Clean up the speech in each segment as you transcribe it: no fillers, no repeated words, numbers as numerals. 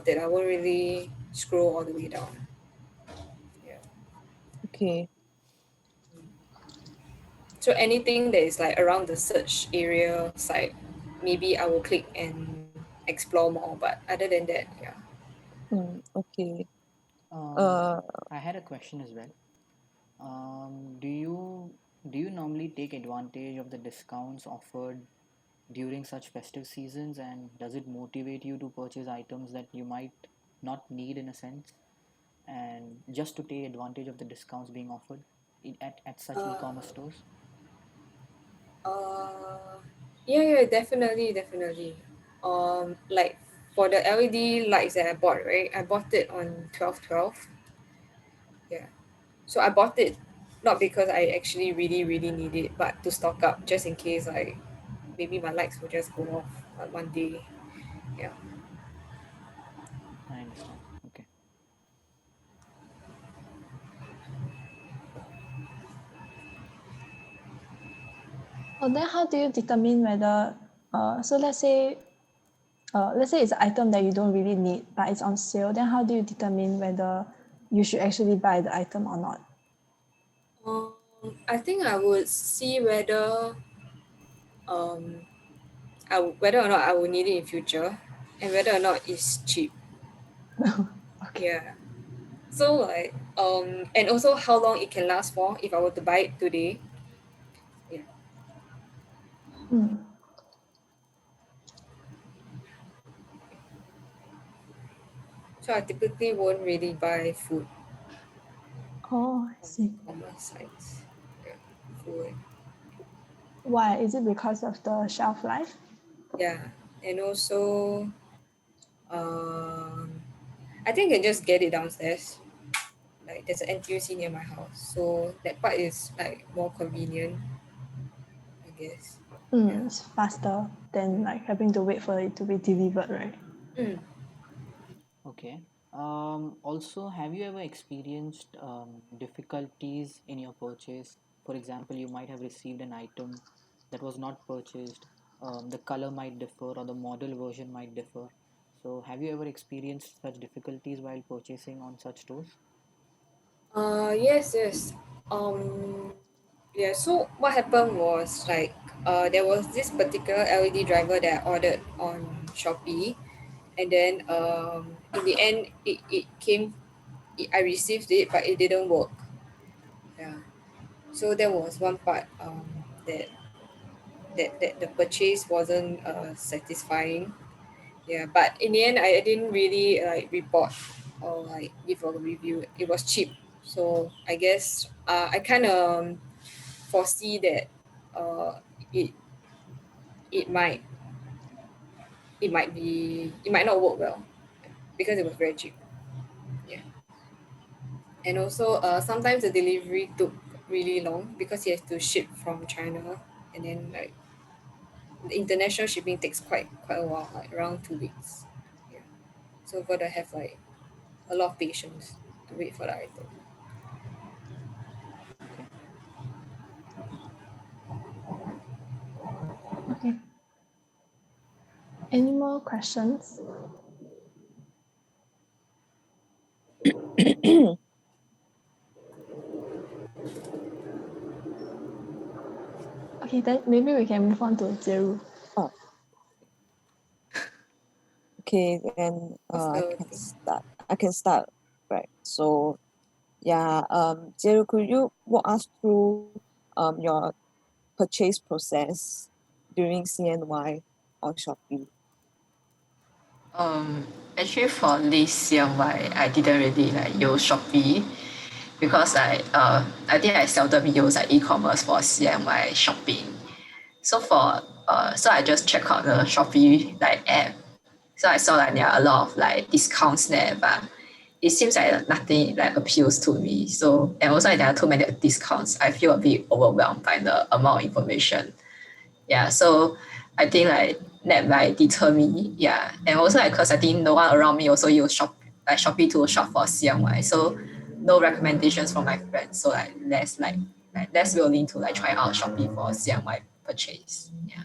it. I won't really scroll all the way down. Yeah. Okay. So anything that is like around the search area side, maybe I will click and explore more. But other than that, yeah. Okay. Um, Uh, I had a question as well. Do you normally take advantage of the discounts offered during such festive seasons, and does it motivate you to purchase items that you might not need in a sense, and just to take advantage of the discounts being offered at such Uh, e-commerce stores? uh, yeah, definitely. Like for the LED lights that I bought, right? I bought it on 12/12. Yeah. So I bought it not because I actually really need it, but to stock up just in case like maybe my lights will just go off one day. Yeah. I understand. Okay. Then how do you determine whether, so let's say it's an item that you don't really need, but it's on sale, then how do you determine whether you should actually buy the item or not? I think I would see whether um whether or not I will need it in future and whether or not it's cheap. Okay. Yeah. So like and also how long it can last for if I were to buy it today. Yeah. Mm. So I typically won't really buy food Oh, I on see. e-commerce sites. Yeah. Food. Why? Is it because of the shelf life? Yeah. And also um I think I can just get it downstairs. Like there's an NTUC near my house. So that part is like more convenient, I guess. Yeah. It's faster than like having to wait for it to be delivered, right? Mm. Okay. Also, have you ever experienced difficulties in your purchase? For example, you might have received an item that was not purchased. The color might differ, or the model version might differ. So, have you ever experienced such difficulties while purchasing on such stores? Yes. Um yeah, so what happened was like there was this particular LED driver that I ordered on Shopee, and then in the end it came I received it but it didn't work. Yeah. So there was one part that the purchase wasn't satisfying. Yeah, but in the end, I didn't really like report or like give a review. It was cheap, so I guess I kind of foresee that uh, it it might it might not work well because it was very cheap. Yeah, and also sometimes the delivery took really long because you have to ship from China, and then like the international shipping takes quite a while, like around 2 weeks. Yeah, so gotta have like a lot of patience to wait for the item. Okay. Okay. Any more questions? Okay, then maybe we can move on to Jeru. oh, okay, then What's I the can thing? start. I can start, right? So yeah, Jerry, could you walk us through your purchase process during CNY or Shopee? Um, Actually, for this CNY, I didn't really like use Shopee because I think I seldom use like e-commerce for CNY shopping. So so I just check out the Shopee like app. So I saw like there are a lot of like discounts there, but it seems like nothing like appeals to me. So and also there are too many discounts. I feel a bit overwhelmed by the amount of information. Yeah, so I think like that might deter me. Yeah, and also like because I think no one around me also use Shopee to shop for CNY. So no recommendations from my friends. So like less willing to like try out Shopee for CNY purchase. Yeah.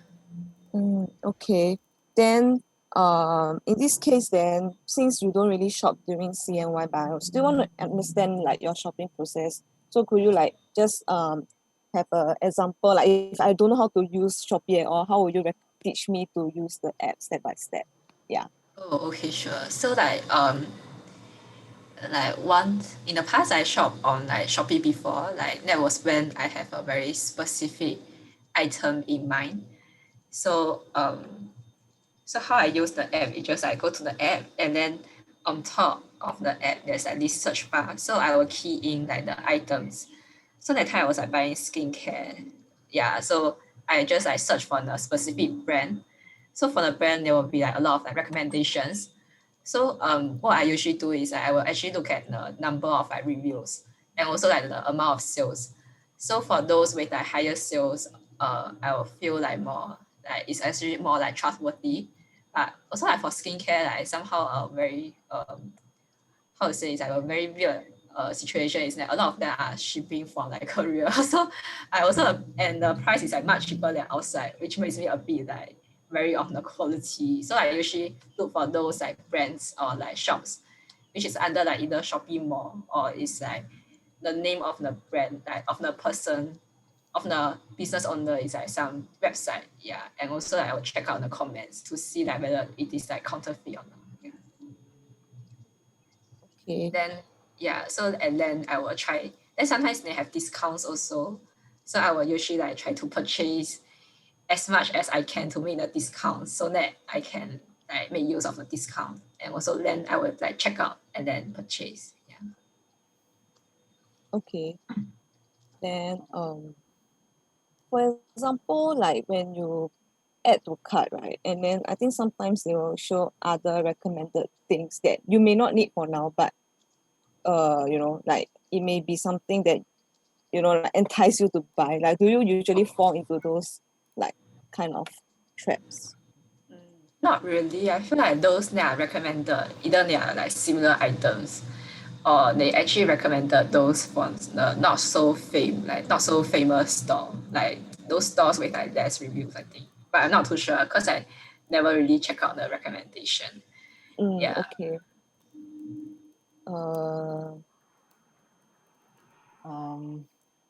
Okay. Then in this case then, since you don't really shop during CNY, but I still want to understand like your shopping process. So could you like just have a example, like if I don't know how to use Shopee at all, how will you teach me to use the app step by step? Yeah. Oh, okay, sure. So like once in the past I shop on like Shopee before, like that was when I have a very specific item in mind. So so how I use the app is just I go to the app and then on top of the app there's like this search bar. So I will key in like the items. So that time I was like buying skincare. Yeah, so I just like search for the specific brand. So for the brand there will be like a lot of like recommendations. So what I usually do is I will actually look at the number of like reviews and also like the amount of sales. So for those with like higher sales, I will feel like more like it's actually more like trustworthy. But also like for skincare, like somehow very how to say it's like a very weird situation is that a lot of them are shipping from like Korea. So I also and the price is like much cheaper than outside, which makes me a bit like very of the quality. So I usually look for those like brands or like shops, which is under like either Shopee Mall or it's like the name of the brand, like of the person, of the business owner is like some website. Yeah. And also like, I will check out the comments to see like whether it is like counterfeit or not. Yeah. Okay. Then yeah, so and then I will try. Then sometimes they have discounts also. So I will usually like try to purchase as much as I can to make the discount so that I can like make use of the discount. And also then I would like check out and then purchase. Yeah. Okay. Then for example, like when you add to cart, right? And then I think sometimes they will show other recommended things that you may not need for now, but like it may be something that like entice you to buy. Like, do you usually fall into those like kind of traps? Not really. I feel like those that are recommended, either they are like similar items or they actually recommended those from the not so famous store, like those stores with like less reviews, I think. But I'm not too sure because I never really check out the recommendation. Yeah. Okay. Uh,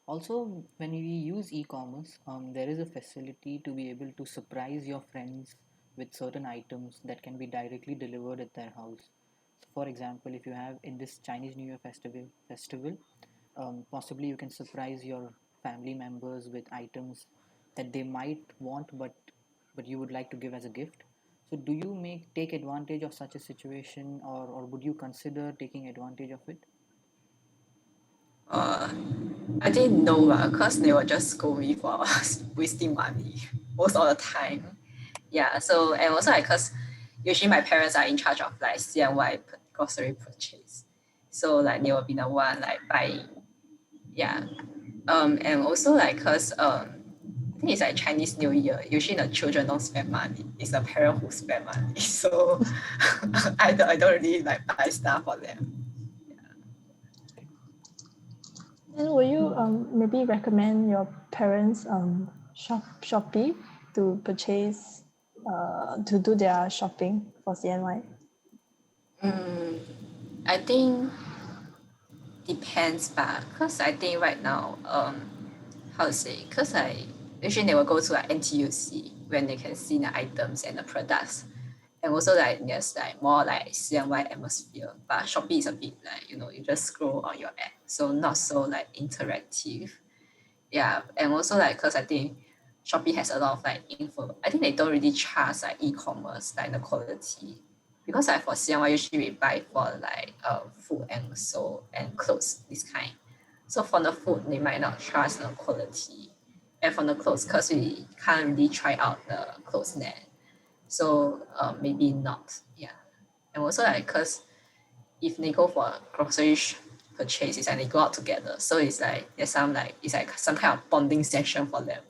Also, when we use e-commerce, there is a facility to be able to surprise your friends with certain items that can be directly delivered at their house. So for example, if you have in this Chinese New Year festival, possibly you can surprise your family members with items that they might want, but you would like to give as a gift. So, do you take advantage of such a situation, or would you consider taking advantage of it? Uh, I didn't know because they will just scold me for wasting money most of the time. Yeah. So and also because usually my parents are in charge of like CNY grocery purchase, so like they will be the one like buying. Yeah. And also like because I think it's like Chinese New Year. Usually the children don't spend money. It's the parent who spend money. So I don't really like buy stuff for them. Then will you maybe recommend your parents Shopee to purchase to do their shopping for CNY? I think depends, but because I think right now, how to say? Because I usually they will go to like NTUC when they can see the items and the products, and also like there's like more like CNY atmosphere. But Shopee is a bit like you just scroll on your app, so not so like interactive. Yeah, and also like because I think Shopee has a lot of like info. I think they don't really trust like e-commerce like the quality because like for CNY usually we buy for like food and so and clothes this kind. So from the food they might not trust the quality, and from the clothes because we can't really try out the clothes there. So maybe not. Yeah, and also like because if they go for grocery purchases and they go out together, so it's like there's some like it's like some kind of bonding session for them.